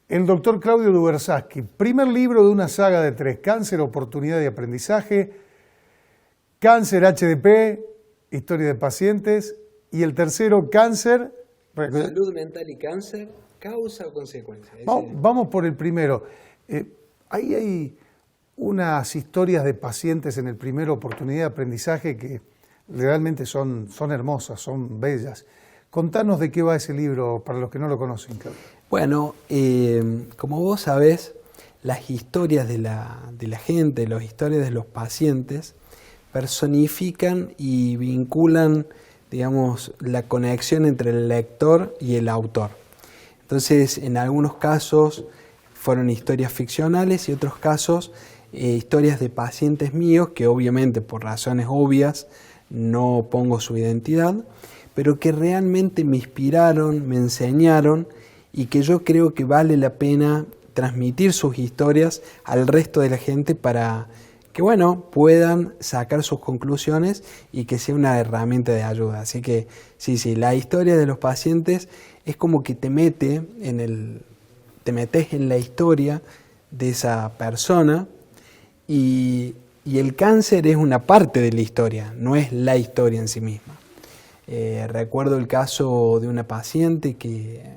El doctor Claudio Lubersaski, primer libro de una saga de 3, Cáncer, Oportunidad y Aprendizaje, Cáncer HDP, Historia de Pacientes, y el tercero, Cáncer... Salud mental y cáncer, causa o consecuencia. Vamos por el primero. Ahí hay unas historias de pacientes en el primero, Oportunidad de Aprendizaje, que realmente son hermosas, son bellas. Contanos de qué va ese libro para los que no lo conocen, Claudio. Bueno, como vos sabés, las historias de la gente, las historias de los pacientes, personifican y vinculan, digamos, la conexión entre el lector y el autor. Entonces, en algunos casos fueron historias ficcionales y otros casos historias de pacientes míos, que obviamente por razones obvias no pongo su identidad, pero que realmente me inspiraron, me enseñaron, y que yo creo que vale la pena transmitir sus historias al resto de la gente para que, bueno, puedan sacar sus conclusiones y que sea una herramienta de ayuda. Así que sí, la historia de los pacientes es como que te metes en la historia de esa persona, y el cáncer es una parte de la historia, no es la historia en sí misma. Recuerdo el caso de una paciente que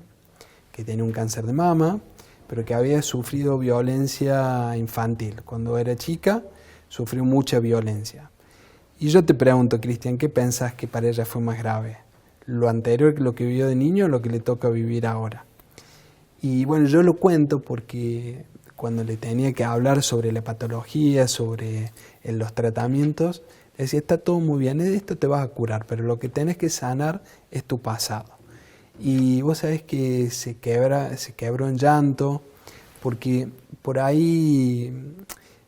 tenía un cáncer de mama, pero que había sufrido violencia infantil. Cuando era chica, sufrió mucha violencia. Y yo te pregunto, Cristian, ¿qué pensás que para ella fue más grave? ¿Lo anterior, lo que vivió de niño, o lo que le toca vivir ahora? Y bueno, yo lo cuento porque cuando le tenía que hablar sobre la patología, sobre los tratamientos, le decía, está todo muy bien, de esto te vas a curar, pero lo que tenés que sanar es tu pasado. Y vos sabés que se quebró en llanto, porque por ahí,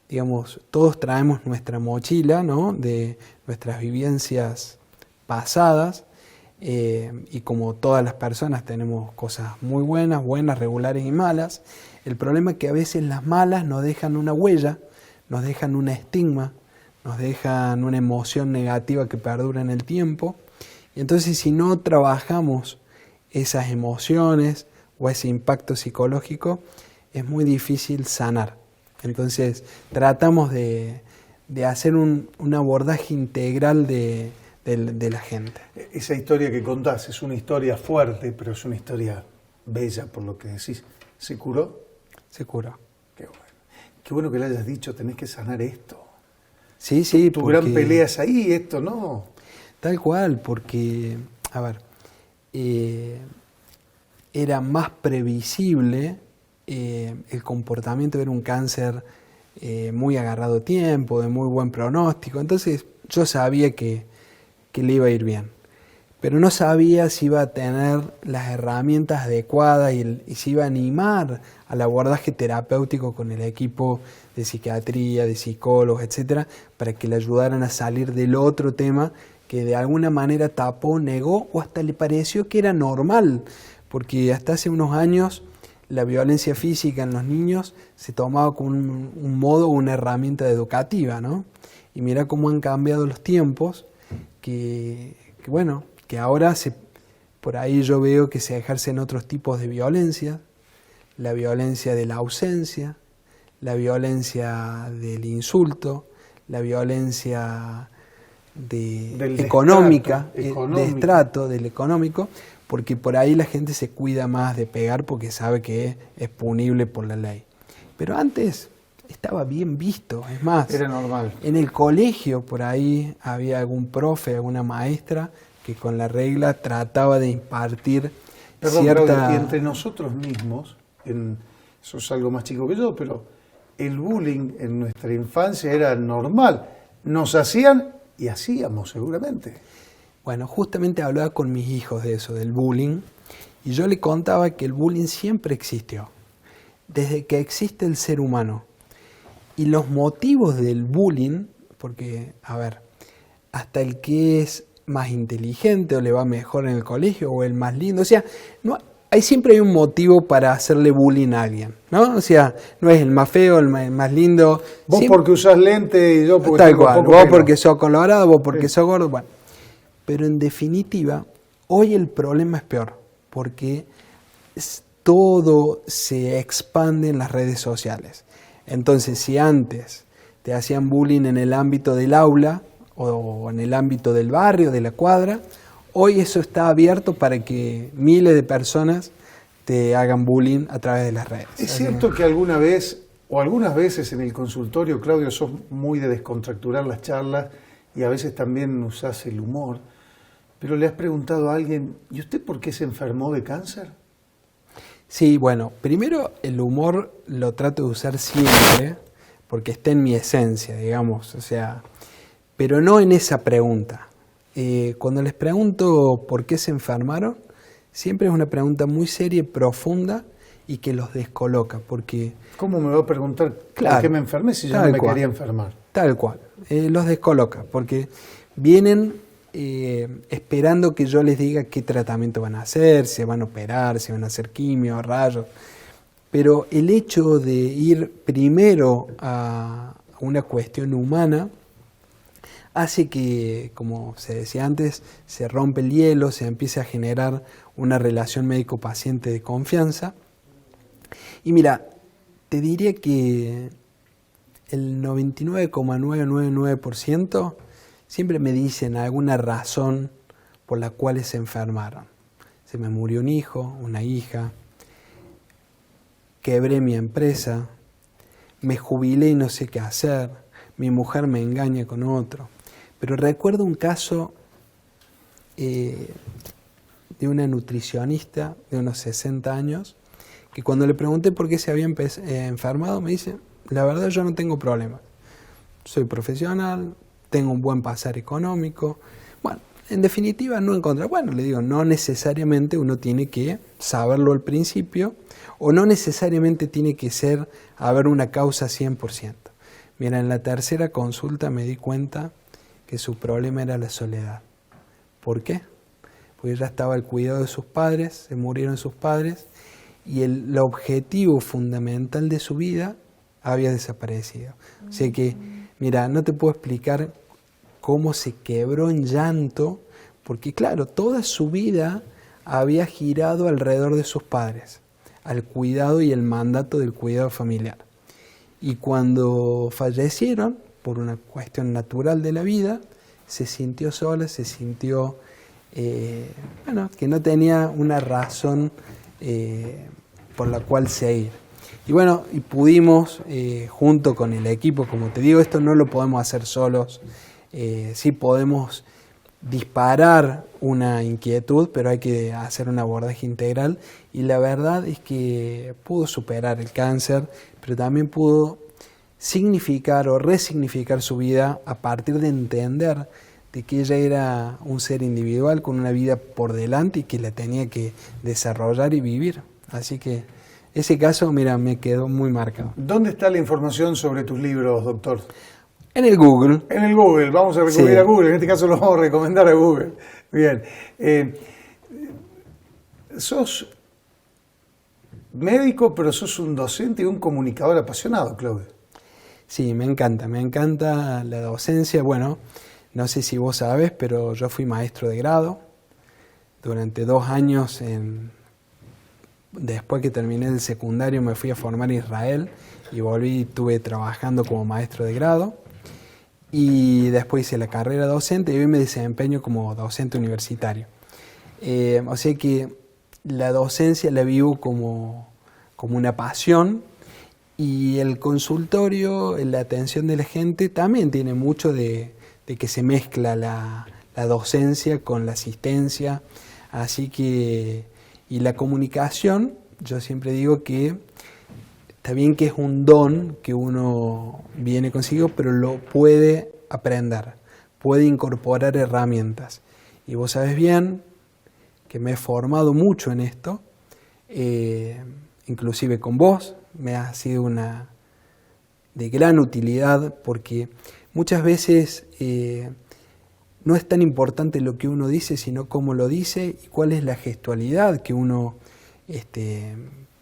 digamos, todos traemos nuestra mochila, ¿no?, de nuestras vivencias pasadas, y como todas las personas tenemos cosas muy buenas, regulares y malas. El problema es que a veces las malas nos dejan una huella, nos dejan un estigma, nos dejan una emoción negativa que perdura en el tiempo. Y entonces, si no trabajamos esas emociones o ese impacto psicológico, es muy difícil sanar. Entonces tratamos de hacer un abordaje integral de la gente. Esa historia que contás es una historia fuerte, pero es una historia bella por lo que decís. ¿Se curó? Se curó. Qué bueno. Qué bueno que le hayas dicho, tenés que sanar esto. Sí, Tu gran pelea es ahí, esto no. Tal cual, porque, a ver, era más previsible el comportamiento, era un cáncer muy agarrado a tiempo, de muy buen pronóstico. Entonces yo sabía que le iba a ir bien, pero no sabía si iba a tener las herramientas adecuadas y si iba a animar al abordaje terapéutico con el equipo de psiquiatría, de psicólogos, etcétera, para que le ayudaran a salir del otro tema que de alguna manera tapó, negó o hasta le pareció que era normal, porque hasta hace unos años la violencia física en los niños se tomaba como un modo, una herramienta educativa, ¿no? Y mira cómo han cambiado los tiempos, que ahora por ahí yo veo que se ejercen otros tipos de violencia, la violencia de la ausencia, la violencia del insulto, la violencia económica, de estrato, del económico, porque por ahí la gente se cuida más de pegar porque sabe que es punible por la ley. Pero antes estaba bien visto, es más, era normal. En el colegio por ahí había algún profe, alguna maestra que con la regla trataba de impartir cierta... Claudio, y entre nosotros mismos, eso es algo más chico que yo, pero el bullying en nuestra infancia era normal. Nos hacían y hacíamos seguramente. Bueno, justamente hablaba con mis hijos de eso, del bullying, y yo le contaba que el bullying siempre existió, desde que existe el ser humano. Y los motivos del bullying, porque, a ver, hasta el que es más inteligente o le va mejor en el colegio o el más lindo, o sea, siempre hay un motivo para hacerle bullying a alguien, ¿no? O sea, no es el más feo, el más lindo. Vos siempre, porque usás lente y yo porque tal cual, vos porque sos colorado, vos porque sos gordo, bueno. Pero en definitiva, hoy el problema es peor, porque todo se expande en las redes sociales. Entonces, si antes te hacían bullying en el ámbito del aula o en el ámbito del barrio, de la cuadra, hoy eso está abierto para que miles de personas te hagan bullying a través de las redes. ¿Es cierto que alguna vez o algunas veces en el consultorio, Claudio, sos muy de descontracturar las charlas y a veces también usás el humor, pero le has preguntado a alguien, ¿y usted por qué se enfermó de cáncer? Sí, bueno, primero el humor lo trato de usar siempre porque está en mi esencia, digamos, o sea, pero no en esa pregunta. Cuando les pregunto por qué se enfermaron, siempre es una pregunta muy seria y profunda y que los descoloca, porque... ¿Cómo me va a preguntar claro, por qué me enfermé si yo no me quería enfermar? Tal cual, los descoloca, porque vienen esperando que yo les diga qué tratamiento van a hacer, si van a operar, si van a hacer quimio, rayos, pero el hecho de ir primero a una cuestión humana hace que, como se decía antes, se rompe el hielo, se empiece a generar una relación médico-paciente de confianza. Y mira, te diría que el 99,999% siempre me dicen alguna razón por la cual se enfermaron. Se me murió un hijo, una hija, quebré mi empresa, me jubilé y no sé qué hacer, mi mujer me engaña con otro. Pero recuerdo un caso de una nutricionista de unos 60 años que cuando le pregunté por qué se había enfermado me dice, la verdad yo no tengo problemas, soy profesional, tengo un buen pasar económico. Bueno, en definitiva no encontré, bueno, le digo, no necesariamente uno tiene que saberlo al principio o no necesariamente tiene que haber una causa 100%. Mira, en la tercera consulta me di cuenta que su problema era la soledad. ¿Por qué? Porque ya estaba al cuidado de sus padres, se murieron sus padres y el objetivo fundamental de su vida había desaparecido. O sea que, mira, no te puedo explicar cómo se quebró en llanto, porque claro, toda su vida había girado alrededor de sus padres, al cuidado y el mandato del cuidado familiar. Y cuando fallecieron, por una cuestión natural de la vida, se sintió sola, se sintió que no tenía una razón por la cual seguir. Y bueno, y pudimos, junto con el equipo, como te digo, esto no lo podemos hacer solos, sí podemos disparar una inquietud, pero hay que hacer un abordaje integral y la verdad es que pudo superar el cáncer, pero también pudo significar o resignificar su vida a partir de entender de que ella era un ser individual con una vida por delante y que la tenía que desarrollar y vivir. Así que ese caso, mira, me quedó muy marcado. ¿Dónde está la información sobre tus libros, doctor? En el Google. En el Google, vamos a recurrir a Google, en este caso lo vamos a recomendar a Google. Bien. Sos médico, pero sos un docente y un comunicador apasionado, Claudio. Sí, me encanta la docencia. Bueno, no sé si vos sabés, pero yo fui maestro de grado durante 2 años. Después que terminé el secundario me fui a formar en Israel y volví y estuve trabajando como maestro de grado. Y después hice la carrera docente y hoy me desempeño como docente universitario. O sea que la docencia la vivo como una pasión y el consultorio, la atención de la gente también tiene mucho de que se mezcla la docencia con la asistencia. Así que, y la comunicación, yo siempre digo que está bien que es un don que uno viene consigo, pero lo puede aprender, puede incorporar herramientas. Y vos sabés bien que me he formado mucho en esto, inclusive con vos, me ha sido de gran utilidad porque muchas veces no es tan importante lo que uno dice, sino cómo lo dice y cuál es la gestualidad que uno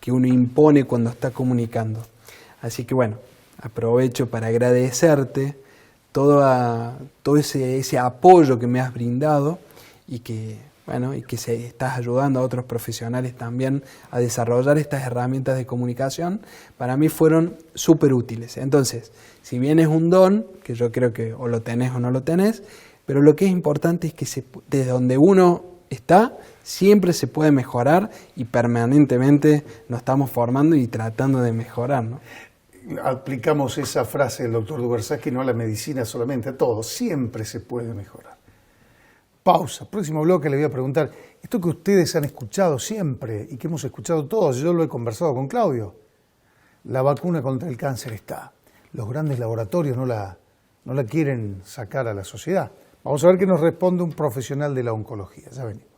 impone cuando está comunicando. Así que bueno, aprovecho para agradecerte todo ese apoyo que me has brindado y que bueno, y que estás ayudando a otros profesionales también a desarrollar estas herramientas de comunicación, para mí fueron súper útiles. Entonces, si bien es un don, que yo creo que o lo tenés o no lo tenés, pero lo que es importante es que desde donde uno está, siempre se puede mejorar y permanentemente nos estamos formando y tratando de mejorar, ¿no? Aplicamos esa frase del doctor Dubersaski no a la medicina solamente, a todo, siempre se puede mejorar. Pausa, próximo bloque le voy a preguntar, esto que ustedes han escuchado siempre y que hemos escuchado todos, yo lo he conversado con Claudio, la vacuna contra el cáncer está, los grandes laboratorios no la quieren sacar a la sociedad. Vamos a ver qué nos responde un profesional de la oncología, ya venimos.